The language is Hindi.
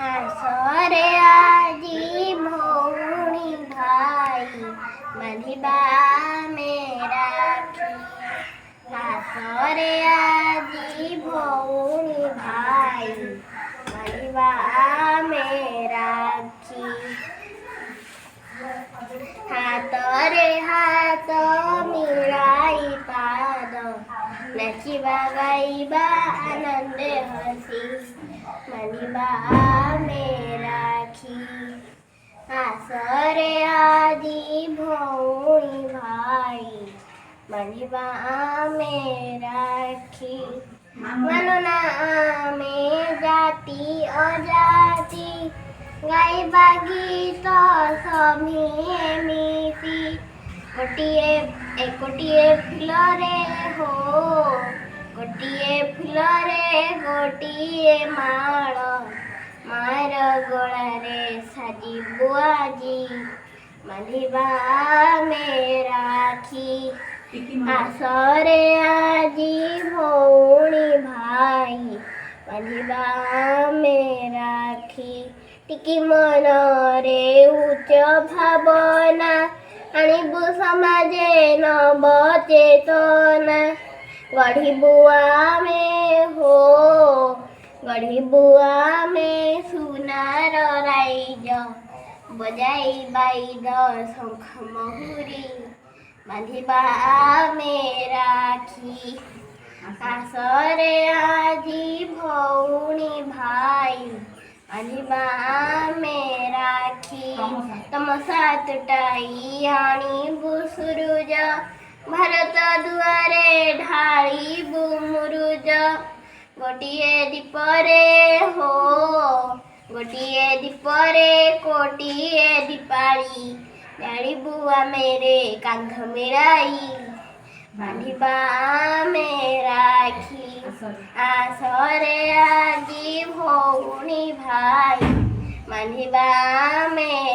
आसरे आजी भौणी भाई बांधिबा में राखी। आसरे आजी भौणी भाई बांधिबा में राखी। हातरे हाथ मिलाई पाद नाचिबा गाइबा आनंदे हसी बांधिबा में राखी। आसरे आजी भौणी भाई बांधिबा में राखी। गणना में जाति अजाति गाइबा गीत सभिए मिसी गोटिए फुलरे हो गोटिए फुलरे गोटिए माळ मार गଳାରେ ସାଜିବୁ ଆଜି ବାନ୍ଧିବା में राखी। आसरे आजी भौणी भाई बांधिबा में राखी। टिकी मनरे उच्च भावना आनिबु समाजे नव चेतना गढ़िबु आमे हो गढ़िबु आमे सुनार राइज बजाई बाइद शंख महुरी बांधिबा में राखी। आसरे आजी भौणी भाई बांधिबा में राखी। तम सातटाई आनिबु सुरुज भारत दुआरे ढाळिबु मुरुज गोटिए दीपरे हो गोटिए दीपरे कोटिए दीपाली जाळिबु आमेरे कांध मिळाई बांधिबा में राखी। आसरे आजी भौणी भाई बांधिबा में